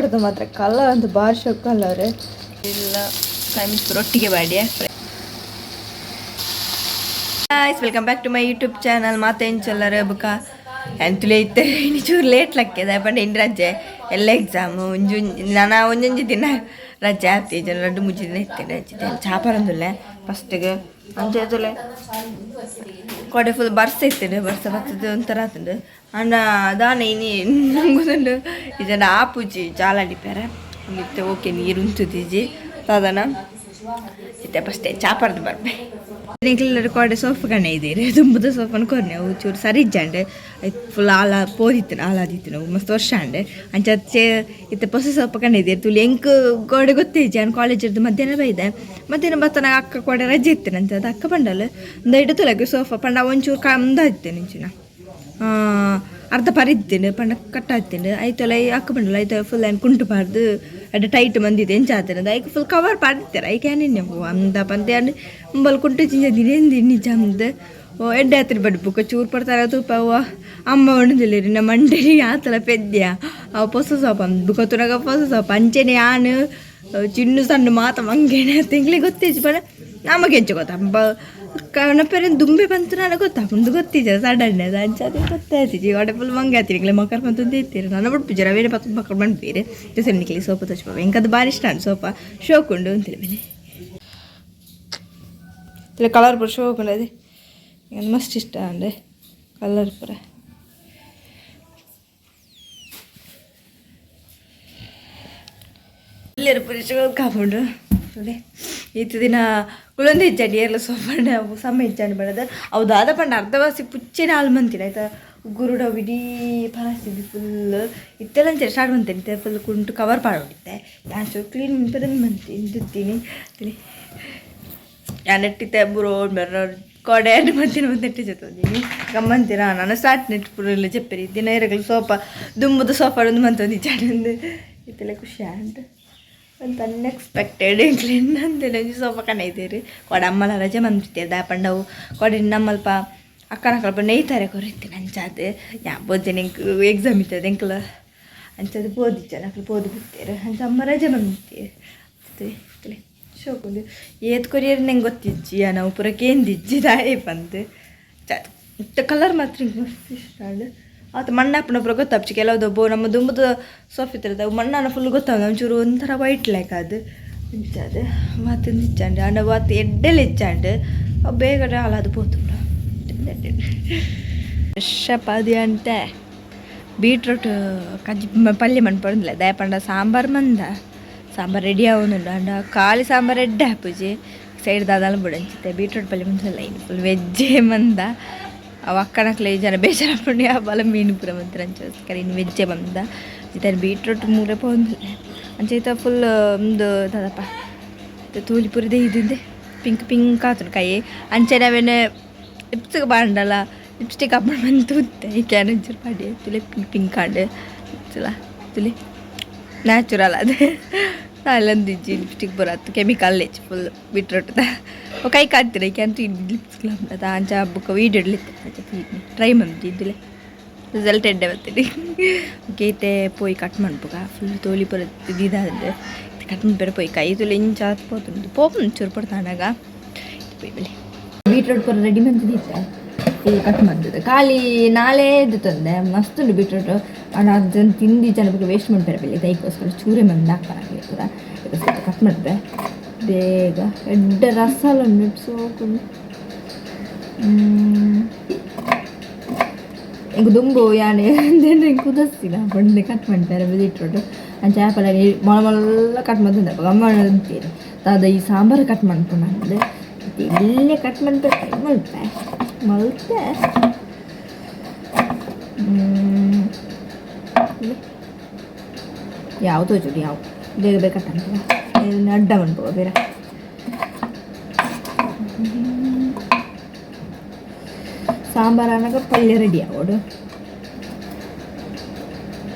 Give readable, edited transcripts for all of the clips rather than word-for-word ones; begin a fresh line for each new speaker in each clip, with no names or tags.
ಪಡ್ದು ಮಾತ್ರ ಕಲರ್ ಅಂತ ಭಾರಿ ಶೋಕ್ ಕಲರ್ ಇಲ್ಲ ಒಟ್ಟಿಗೆ ಬಾಡಿ welcome back to my YouTube channel ಮತ್ತೆ ಎಂಚಲ್ಲರ ಬುಕ್ಕ ಎಂತಲೇ ಇತ್ತೆ ಇನ್ನು ಚೂರು ಲೇಟ್ ಲಕ್ಕದ ಬಟ್ ಇನ್ನು ರಜೆ ಎಲ್ಲ ಎಕ್ಸಾಮು ನಾನು ಒಂದೊಂದು ದಿನ ರಜೆ ಆಗ್ತೀವಿ ಜನ ರಡ್ಡು ಮುಜ್ಜಿ ದಿನ ಇರ್ತೇನೆ ರಜೆ ಚಾಪರಂದುಲ್ಲೆ ಫಸ್ಟಿಗೆ ಅಂಚೆದುಲೆ ಕೊಡೆ ಫುಲ್ ಬರ್ಸ ಇರ್ತೇನೆ ಬರ್ಸ ಬರ್ತದೆ ಒಂಥರ ಆತಂಡು ಅಣ್ಣ ದಾನೆ ಇನ್ನು ನಂಗುದುಂಡು ಈ ಜನ ಆಪುಜಿ ಜಾಲಾಡಿಪಾರೆ ಇತ್ತೆ ಓಕೆ ನೀರು ಉಂತುದಿಜಿ ಸಾಧಾರಣ ಇತ್ತೆ ಫಸ್ಟೇ ಚಾಪರ್ದು ಬರ್ಬೆ ಎಲ್ಲರೂ ಕೊಡೆ ಸೋಫಾ ಕಣ್ಣೆ ಇದ್ದೀರಿ ತುಂಬದ ಸೋಫಾನ ಕೊರ್ನೆ ಅವು ಚೂರು ಸರಿ ಇಜ್ಜಂಡೆ ಫುಲ್ ಆಲ ಪೋದಿತ್ತು ಆಲಾದಿತ್ತು ನಾವು ಮಸ್ತ್ ವರ್ಷ ಅಂಡೆ ಅಂಚೆ ಇತ್ತೆ ಹೊಸ ಸೋಫಾ ಕಣ್ಣೆ ಇದ್ದೀರಿ ತುಳಿ ಎಂಕ್ ಗೋಡೆ ಗೊತ್ತೇ ನಾನು ಕಾಲೇಜ್ ಇರ್ದು ಮಧ್ಯಾಹ್ನ ಬೈದೆ ಮಧ್ಯಾಹ್ನ ಬರ್ತಾನೆ ಅಕ್ಕ ಕೊಡೆ ರಜೆ ಇತ್ತೇನೆ ಅಂತ ಅದು ಅಕ್ಕ ಪಂಡಲ್ಲ ಒಂದು ಇಡು ತುಲಕ್ಕೆ ಸೋಫಾ ಪಂಡ ಒಂಚೂರು ಕಮ್ದ ಇತ್ತೇನೆ ಇಂಚಿನ ಅರ್ಧ ಪರಿದ್ದೇನೆ ಪಂಡ ಕಟ್ಟಾಗ್ತೇನೆ ಆಯ್ತಲ್ಲ ಅಕ್ಕ ಪಂಡಲ್ಲ ಆಯ್ತು ಫುಲ್ ಏನು ಕುಂಟುಬಾರ್ದು ಅಡ್ಡ ಟೈಟ್ ಮಂದಿದೆ ಎಂಚ ಆಗ್ತೇನೆ ಐಕೆ ಫುಲ್ ಕವರ್ ಪಾಡ್ತಾರೆ ಐಕೆ ಏನಿನ್ನೆ ಅಂದ ಪಂತೆ ಮುಂಬಲ್ ಕುಂಟು ಚಿಂದಿನಿ ನಿಜ ಅಂದ ಎಡ್ಡೆ ಹತ್ರ ಬಡ್ಬೇಕು ಚೂರು ಪಡ್ತಾರೆ ತುಪ್ಪ ಅಮ್ಮ ಒಣದಿಲ್ಲ ನಮ್ಮ ಮಂಡಳಿ ಆತಲ ಪೆದ್ಯ ಅವು ಹೊಸ ಸೋಪ ಬುಕೊತ್ತುನಾಗ ಹೊಸ ಸೋಪ ಅಂಚೆನೆ ಆನು ಚಿನ್ನು ಸಣ್ಣ ಮಾತ ಮಂಗೇನೆ ತಿಂಗ್ಳಿಗೆ ಗೊತ್ತೇಜು ಪಡ ನಮಗೆ ಹೆಚ್ಚು ಗೊತ್ತ ಕಣಪೇರ ದುಂಬೆ ಬಂತು ನನಗೆ ಗೊತ್ತಾಕೊಂಡು ಗೊತ್ತಿದ್ದ ಸಡನ್ನೇ ಅದು ಅಂಚೆ ಗೊತ್ತಾಯ್ತಿಜಿ ಒಡೆ ಫುಲ್ ಮಂಗೆ ಆತಿರಿಗ್ಲೆ ಮಕ್ಕಳು ಬಂತಂದು ಇರ್ತೀರಿ ನಾನು ಬಿಟ್ಬಿಜರ ಬೇರೆ ಪತ್ತು ಮಕ್ಕಳು ಬಂದ್ಬೇರೆ ಸೆಣ್ಣಿಕ್ಲಿ ಸೋಪ ತಚ್ಪ ಹೆಂಗದು ಭಾರಿ ಇಷ್ಟ ಅಂಡ್ ಸೋಪ ಶೋಕೊಂಡು ಅಂತೇಳಿ ಬೇನೆ ಇಲ್ಲ ಕಲರ್ ಪೂರ ಶೋಕೊಂಡು ಅದೇ ಮಸ್ತ್ ಇಷ್ಟ ಅಂಡೆ ಕಲರ್ ಪೂರ ಎಲ್ಲರೂ ಪೂರ ಶೋಕ್ ಹಾಕೊಂಡು ಅದೇ ಈತ ದಿನ ಕುಳೊಂದು ಇಜ್ಜಂಡಿ ಎಲ್ಲ ಸೊಪ್ಪಣ್ಣ ಸಮ ಇಜ್ಜಂಡು ಬೇಡದ ಹೌದು ಅದ ಪಂಡ ಅರ್ಧ ವಾಸಿ ಪುಚ್ಚೇನೆ ಹಾಲು ಮಂತೀನಿ ಆಯ್ತಾ ಗುರುಡ ಇಡೀ ಪರಾಸ್ತಿದ್ವಿ ಫುಲ್ ಇತ್ತೆಲ್ಲ ಅಂಚೆ ಸ್ಟಾರ್ಟ್ ಮಂತೇನೆ ಫುಲ್ ಕುಂಟು ಕವರ್ ಪಾಡೋಡಿತ್ತೆ ನಾನು ಕ್ಲೀನ್ ಪರಂದು ಮಂತೀನಿ ದುತ್ತೀನಿ ತಿಳಿ ನಾನು ನೆಟ್ಟಿದ್ದೆ ಬುರೋಡ್ ಬೇರೆ ಕೊಡೆ ಮಂತಿನ ಒಂದು ನೆಟ್ಟಿ ಜೊತೆದೀನಿ ಗಮ್ಮಂತೀರ ನಾನು ಸ್ಟಾರ್ಟ್ ನೆಟ್ ಪುರೆಲ್ಲ చెప్పರಿ ದಿನ ಇರಗಲು ಸೋಫಾ ದುಂಬುದು ಸೋಫಾ ಒಂದು ಮಂತೊಂದು ಇಜ್ಜಂಡು ಇತ್ತೆಲ್ಲ ಖುಷಿ ಅಂಟು ಒಂದು ಅನ್ಎಕ್ಸ್ಪೆಕ್ಟೆಡ್ ಕ್ಲೀನ್ ಅಂತೇಳಿ ಸೋಫಾ ಕಣ್ಣ ಇದ್ದೀರಿ ಕೊಡ ಅಮ್ಮನ ರಜೆ ಬಂದಿರ್ತೀರಿ ದಾಪಂಡವು ಕೊಡೆ ನಮ್ಮಲ್ಪ ಅಕ್ಕನಕ್ಕಲ್ಪ ನೇಯ್ತಾರೆ ಕೊರಿತೀನಿ ಅಂಚಾದ ಬೋದ್ಜನ ಎಕ್ಸಾಮ್ ಇರ್ತದೆ ಎಂಕಲ ಅಂಚದು ಬೋದಿಜ್ಜ ನಕ್ಕಲು ಬೋದಿ ಬಿಡ್ತೀರಿ ಅಂಚ ಅಮ್ಮ ರಜೆ ಬಂದಿರ್ತೀರಿ ಶೋಕೊಂಡು ಏತ್ ಕೊರಿಯರ್ ನಂಗೆ ಗೊತ್ತಿಜ್ಜಿ ನಾವು ಪೂರಕ್ಕೆ ಏಂದಿಜ್ಜಿ ದಾಯಿ ಬಂದು ಇಷ್ಟ ಕಲರ್ ಮಾತ್ರ ಮಸ್ತ್ ಇಷ್ಟ ಆತು ಮಣ್ಣಪ್ಪನ ಪುರ ಗೊತ್ತಾಪ್ಚಿ ಕೆಲವು ನಮ್ಮ ದುಂಬದ ಸೋಫ್ ಇರ್ತದೆ ಅವು ಮಣ್ಣನ ಫುಲ್ ಗೊತ್ತಾಗ ಒಂಚೂರು ಒಂಥರ ವೈಟ್ ಲೈಕ್ ಅದು ಇಂಚದು ಮತ್ತೊಂದು ಇಚ್ಚಾಂಡು ಅಂಡ ಅವತ್ತು ಎಡ್ಡೆಲ್ಲ ಇಚ್ಚಾಂಡು ಅವು ಬೇಗ ಹಾಳಾದು ಪೋತುಂಡು ಫ್ರೆಶ್ ಅಂತೆ ಬೀಟ್ರೂಟ್ ಕಜ್ಜಿ ಪಲ್ಯ ಮನ್ಪಡಿಲ್ಲ ದಯಪಂಡ ಸಾಂಬಾರು ಮಂದ ಸಾಂಬಾರು ರೆಡಿ ಆಗೋನುಂಡು ಅಂಡ ಖಾಲಿ ಸಾಂಬಾರು ರೆಡ್ಡೆ ಹಾಪುಜಿ ಸೈಡ್ ದಾದಲ್ಲ ಬಿಡಂಚಿತ್ತೆ ಬೀಟ್ರೂಟ್ ಪಲ್ಯ ಮಂದಲ್ಲ ಇನ್ನು ಫುಲ್ ವೆಜ್ಜೇ ಮಂದ ಅವು ಅಕ್ಕನಕ್ಲೆ ಜನ ಬೇಜಾರ ಪುಣ್ಯ ಬಲ ಮೀನು ಪುರ ಮಂತ್ರ ಅಂಚೋಸ್ಕರ ಇನ್ನು ವೆಜ್ಜೆ ಬಂದ ಇತ್ತ ಬೀಟ್ರೂಟ್ ಮೂರೇ ಪೋಂದಿಲ್ಲ ಅಂಚೈತ ಫುಲ್ ಒಂದು ತದಪ್ಪ ತೂಲಿ ಪುರಿದೆ ಇದ್ದಿದ್ದೆ ಪಿಂಕ್ ಪಿಂಕ್ ಆತು ಕೈ ಅಂಚೆ ನಾವೇನು ಲಿಪ್ಸ್ಗೆ ಬಾಂಡಲ್ಲ ಲಿಪ್ಸ್ಟಿಕ್ ಹಾಕೊಂಡು ಬಂದು ತೂತ್ತೆ ಈ ಕ್ಯಾನಂಚೂರು ಪಾಡಿ ತುಲಿ ಪಿಂಕ್ ಪಿಂಕ್ ಆಂಡು ತುಲಿ ನ್ಯಾಚುರಲ್ ಅದು ಅಲ್ಲೊಂದು ಇಜ್ಜಿ ಲಿಪ್ಸ್ಟಿಕ್ ಬರತ್ತು ಕೆಮಿಕಲ್ ಹೆಚ್ಚು ಫುಲ್ ಬೀಟ್ರೂಟ್ದ ಕೈ ಕಾಡ್ತೀರ ಈ ಕ್ಯಾನ್ ಲಿಪ್ಸ್ಟಿಕ್ ಅದು ಅಂಚ ಹಬ್ಬಕ್ಕ ವೀಡಿಯೋ ಇಡ್ಲಿತ್ತೆ ಟ್ರೈ ಮಾಡಿದ್ದಿಲ್ಲ ರಿಸಲ್ಟ್ ಎಡ್ಡೆ ಬರ್ತೀನಿ ಗೀತೆ ಪೋಯಿ ಕಟ್ ಮಾಡ್ಬೇಕ ಫುಲ್ ತೋಲಿ ಬರುತ್ತೆ ಇದಾದ್ರೆ ಕಟ್ ಮಾಡ್ಬೇರೆ ಪೋಯಿ ಕೈ ತುಲಿ ಇಂಚ ಪೋತು ಪೋಪು ಚೂರು ಪಡ್ತಾನಾಗ ಪೋಯಿ ಬೆಲೆ ಬೀಟ್ರೂಟ್ ಪೂರ ರೆಡಿ ಬಂದಿದ್ದೆ ಈಗ ಕಟ್ ಮಾಡಿದೆ ಖಾಲಿ ನಾಳೆ ಇದು ತಂದೆ ಮಸ್ತ್ ಉಂಟು ಬೀಟ್ರೂಟು ಅದನ್ನು ತಿಂದು ಜನಕ್ಕೆ ವೇಸ್ಟ್ ಮಾಡ್ತಾರೆ ಬೆಲೆ ದೈಕೋಸ್ಕರ ಚೂರೆ ಮಂದಿ ಹಾಕ್ಬಾರಾಗಲಿ ಪೂರ ಸ್ವಲ್ಪ ಕಟ್ ಮಾಡಿದ್ರೆ ಬೇಗ ಎಡ್ಡ ರಸಾಲ ಉಂಟು ಸೋಕೊಂಡು ಈಗ ದುಂಬು ಯಾನೆ ಹಿಂಗೆ ಕುದಿಸ್ತಿಲ್ಲ ಬಂಡೆ ಕಟ್ ಮಾಡ್ತಾರೆ ಬೀಟ್ರೂಟು ಆ ಚಾಪಲ ಮೊಳ ಕಟ್ ಮಾಡ್ತಿದ್ದೆ ಗಮ್ಮ ಅಂತೀರಿ ಅದ ಈ ಸಾಂಬಾರು ಕಟ್ ಮಾಡ್ಕೊಂಡು ಅಂದರೆ ಇಲ್ಲೇ ಕಟ್ ಮಾಡ್ಬೇಕು ಮಲ್ತೆ ಯಾವುದು ಜೋಡಿ ಯಾವ ಬೇಗ ಬೇಕಂತ ಅಡ್ಡ ಮಾಡ್ಕೋ ಬೇರೆ ಸಾಂಬಾರು ಅನ್ನಾಗ ಪಲ್ಯ ರೆಡಿ ಆಗೋಡು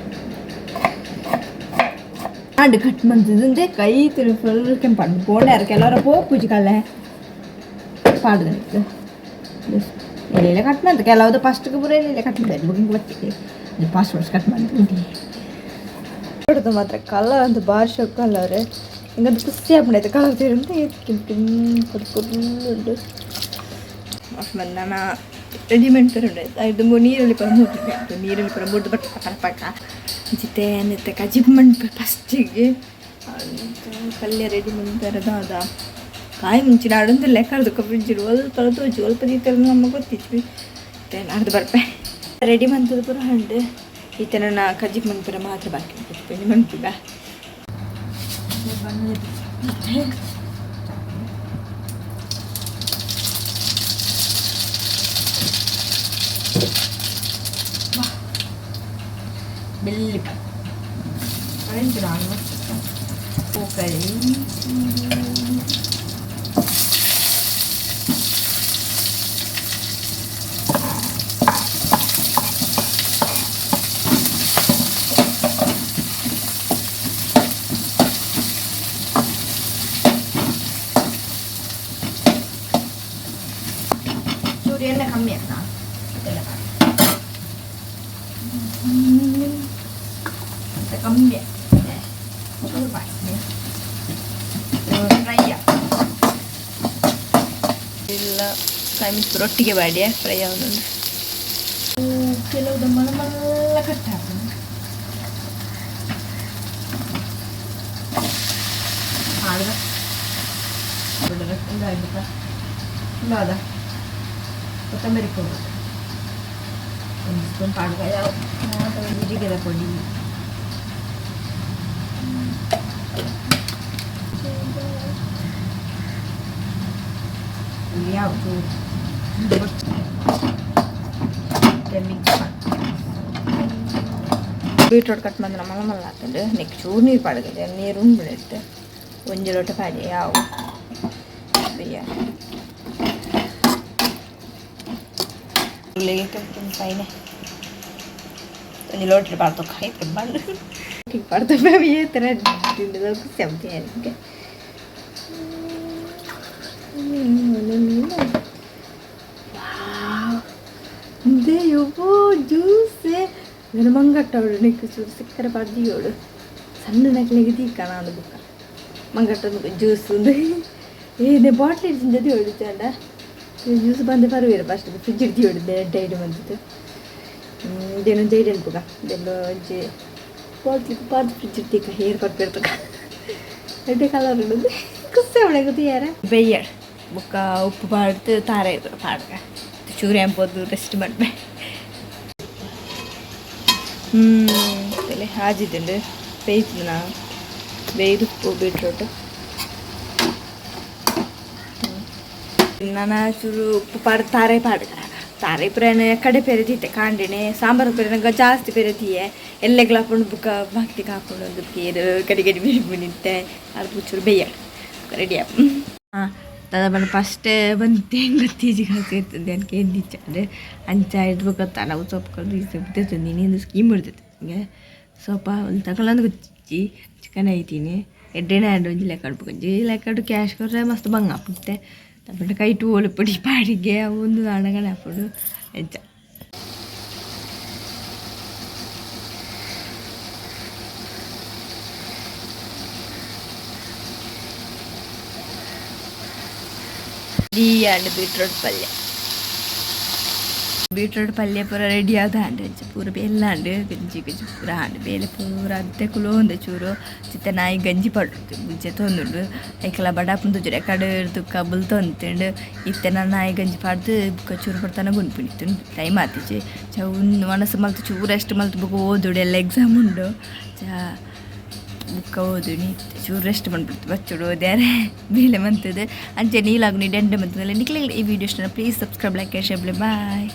ಆಡು ಕಟ್ ಮಾಡ್ತಿದ್ದಂತೆ ಕೈ ತಿರು ಫುಲ್ ಕೆಂಪು ಬೋಂಡ್ಯಾರ ಕೆಲವರ ಪೂಜೆ ಕಲ್ಲೆ ಪಾಡ್ದು ಎಲ್ಲೆಲ್ಲ ಕಟ್ ಮಾಡ್ತು ಕೆಲವುದು ಫಸ್ಟ್ಗೆ ಪೂರ ಎಲ್ಲೆಲ್ಲ ಕಟ್ ಮಾಡಿದೆ ಬುಕಿಂಗ್ ಬರ್ತಿದ್ದೆ ಫಾಸ್ಟ್ ಫಾಸ್ಟ್ ಕಟ್ ಮಾಡ್ತೀನಿ ಹೊಡೆದು ಮಾತ್ರ ಕಲರ್ ಅಂತ ಭಾಷೆ ಕಲರ್ ಹಿಂಗಂತ ಖುಷಿ ಆಗ್ಬಿಡೈತೆ ಕಲರ್ ತೀರಂತ ಕೆಂಪು ಫುಲ್ ಉಂಟು ಬಂದು ನಾನು ರೆಡಿಮೇಡ್ ಪರ ಉಂಟಾಯ್ತು ಇದು ನೀರಲ್ಲಿ ಪರ ಮುಟ್ಟು ನೀರಲ್ಲಿ ಪರ ಮುಟ್ಟು ಬಟ್ ಪಕ್ಕ ಜಿತೆ ಅನ್ನತ್ತೆ ಕಜಿಪ್ ಮಣ್ಣು ಫಸ್ಟಿಗೆ ಪಲ್ಯ ರೆಡಿಮೇಡ್ ಪರದ ಅದ ಕಾಯಿ ಮುಂಚಿನ ಆಡೊಂದಿಲ್ಲ ಕರೆದು ಫ್ರಿಜ್ಜು ಒಲ್ಪ ತೋಚು ಒಲ್ಪ ರೀತಿಯಲ್ಲಿ ನಮಗೆ ಗೊತ್ತಿತ್ತು ಮತ್ತೆ ನಾಡ್ದು ಬರ್ಪೆ ರೆಡಿ ಮಂತದ ಪುರ ಹಂಡು ಈತ ನನ್ನ ಕಜಿಪ್ ಮಣ್ಣು ಪುರ ಮಾತ್ರ ಬಾಕಿ ಉಂಟು ಮಣ್ಪುಗ ಬೆಳ್ಳಿ പൂക്കളി ചൂട് എണ്ണ കമ്മിയാക്കാം കമ്മിയാ ಫ್ರೈ ಇಲ್ಲ ಕಾಯಿ ರೊಟ್ಟಿಗೆ ಬಾಡಿ ಫ್ರೈ ಅವನು ಕೆಲವು ಮಲ್ಲ ಕಟ್ಟ ಹಾದ ಕೊತ್ತಂಬರಿ ಪೌಡರ್ ಒಂದು ಸ್ಪೂನ್ ಪಾಡ್ಕಾಯ ಜೀರಿಗೆದ ಪುಡಿ ಯಾವುದು ಬೀಟ್ರೋಟ್ ಕಟ್ ಮಾಡಿದ್ರೆ ಮಲ್ಲ ಮಲ್ಲ ಆಗ್ತದೆ ನೆಕ್ಸ್ಟ್ ಚೂರು ನೀರು ಪಾಡಗದೆ ನೀರು ಉಂಡ್ಬಿಡುತ್ತೆ ಒಂಜಿ ಲೋಟ ಪಾಡಿ ಯಾವ ಪೈನೆ ಒಂಜಿ ಲೋಟ ಪಾಡ್ತೋ ಕಾಯ್ತು ಬಂದು ಪಾಡ್ತೋ ಈ ಥರ ತಿಂಡಿದ ಸೆಂತಿ ಅದಕ್ಕೆ ಜ್ಯೂಸೇ ನನ್ನ ಮಂಗಟ್ಟವಳು ನಿಕ್ಕ ಚೂರು ಸಿಕ್ಕರೆ ಪಡ್ದಿಯೋಡು ಸಣ್ಣ ನಕ್ಲಿಗೆ ತೀಕಣ ಒಂದು ಬುಕ್ಕ ಮಂಗಟ್ಟೊಂದು ಜ್ಯೂಸ್ ಏನೇ ಬಾಟ್ಲಿ ಇಡ್ಸಿಂದದಿ ಹೊಡಿತಂಡ ಜ್ಯೂಸ್ ಬಂದು ಪರವೇರು ಫಸ್ಟ್ ಫ್ರಿಜ್ ಇಡ್ತಿ ಹೊಡಿದ್ದೆ ಡೈಡ್ ಬಂದಿತ್ತು ಇದೇನು ಜೈಡ್ ಅನ್ಪುಗ ಇದೆಲ್ಲ ಅಜ್ಜಿ ಬಾಟ್ಲಿ ಪಾದ ಫ್ರಿಜ್ ಇಡ್ತೀಕ ಹೇರ್ ಕೊಟ್ಬಿಡ್ತಕ ಎಡ್ಡೆ ಕಲರ್ ಇಡೋದು ಕುಸ್ಸೆ ಒಳಗದು ಯಾರ ಬೆಯ್ಯಡ್ ಬುಕ್ಕ ಉಪ್ಪು ಪಾಡ್ದು ತಾರೆ ಇದ್ರು ಪಾಡ್ಕ ಚೂರು ಎಂಪೋದು ರೆಸ್ಟ್ ಮಾಡ್ಬೆ ತಲೆ ಹಾಜಿದ್ದುಂಡು ಬೇಯ್ತು ನಾ ಬೇಯ್ದು ಉಪ್ಪು ಬೀಟ್ರೋಟು ನಾನು ಚೂರು ಉಪ್ಪು ಪಾಡ್ದು ತಾರೆ ಪಾಡ್ಕ ತಾರೆ ಪುರಾಣ ಕಡೆ ಪೆರೆದಿತ್ತೆ ಕಾಂಡಿಣೆ ಸಾಂಬಾರು ಪುರಾಣ ಜಾಸ್ತಿ ಪೆರೆದಿಯೆ ಎಲ್ಲೆಗ್ಲ ಹಾಕೊಂಡು ಬುಕ್ಕ ಬಾಕ್ತಿಗೆ ಹಾಕೊಂಡು ಒಂದು ಕೇರು ಕಡಿ ಕಡಿ ಬೇಯ್ಬು ನಿಂತೆ ಅದು ಚೂರು ಬೇಯ್ಯಾಡ ರೆಡಿ ಹಾಂ ತದ ಫಸ್ಟ್ ಬಂದು ತೇಂಗ ತೀಜಿಗೆ ಹಾಕಿರ್ತದೆ ಅನ್ಕೆ ಎದ್ದಿಚ್ಚಂದ್ರೆ ಅಂಚ ಇಡ್ಬೇಕತ್ತ ನಾವು ಸೊಪ್ಪು ಕಲ್ದು ಈ ಸೊಪ್ಪು ತಿಂತೀನಿ ನೀನು ಸ್ಕೀಮ್ ಬಿಡ್ತೈತೆ ಹಿಂಗೆ ಸೊಪ್ಪ ಒಂದು ತಗೊಳ್ಳೋದು ಗೊತ್ತಿಚ್ಚಿ ಚಿಕನ್ ಐತೀನಿ ಎಡ್ಡೆಣ್ಣೆ ಆಡು ಒಂಜಿ ಲೆಕ್ಕ ಒಂಜಿ ಲೆಕ್ಕ ಕ್ಯಾಶ್ ಕೊಟ್ಟರೆ ಮಸ್ತ್ ಬಂಗ ಹಾಕ್ಬಿಡ್ತೆ ತಗೊಂಡು ಕೈ ಟೂಲು ಪುಡಿ ಪಾಡಿಗೆ ಒಂದು ಹಣಗಣ ಹಾಕ್ಬಿಡು ಹೆಜ್ಜ ಆಂಡ್ ಬೀಟ್ರೋಟ್ ಪಲ್ಯ ಪೂರ ರೆಡಿ ಆದ ಹಂಡೆ ಪೂರ ಬೆಲ್ಲ ಹಂಡು ಗಂಜಿ ಗಂಜಿ ಪೂರ ಹಂಡು ಬೇಲೆ ಪೂರ ಅತ್ತೆ ಕುಲು ಒಂದು ಚೂರು ಚಿತ್ತ ನಾಯಿ ಗಂಜಿ ಪಡ್ದು ಮುಂಚೆ ತೊಂದುಂಡು ಐಕಲ ಬಡಾಪುಂದು ಜುರೆ ಕಡದು ಕಬಲ್ ತೊಂತಂಡು ಇತ್ತೆ ನಾನು ನಾಯಿ ಗಂಜಿ ಪಾಡ್ದು ಬುಕ್ಕ ಚೂರು ಪಡ್ತಾನೆ ಗುಂಡ್ಪಿಣಿತ್ತು ಟೈಮ್ ಆತಿಚೆ ಚ ಒಂದು ಮನಸ್ಸು ಮಲ್ತು ಚೂರು ಎಷ್ಟು ಮಲ್ತು ಬುಕ್ಕ ಓದುಡು ಎಲ್ಲ ಎಕ್ಸಾಮ್ ಉಂಡು ಚ ಬುಕ್ಕ ಓದು ನೀ ಚೂರು ರೆಸ್ಟ್ ಮಾಡ್ಬಿಡ್ತು ಬಚ್ಚುಡು ಓದ್ಯಾರೆ ಬೇಲೆ ಮಂತದ್ದು ಅಂಚೆ ನೀಲಾಗು ನೀ ಡೆಂಡೆ ಮಂತದಲ್ಲ ನಿಕ್ಲಿಲ್ಲ ಈ ವಿಡಿಯೋ ಇಷ್ಟ please subscribe like share bye.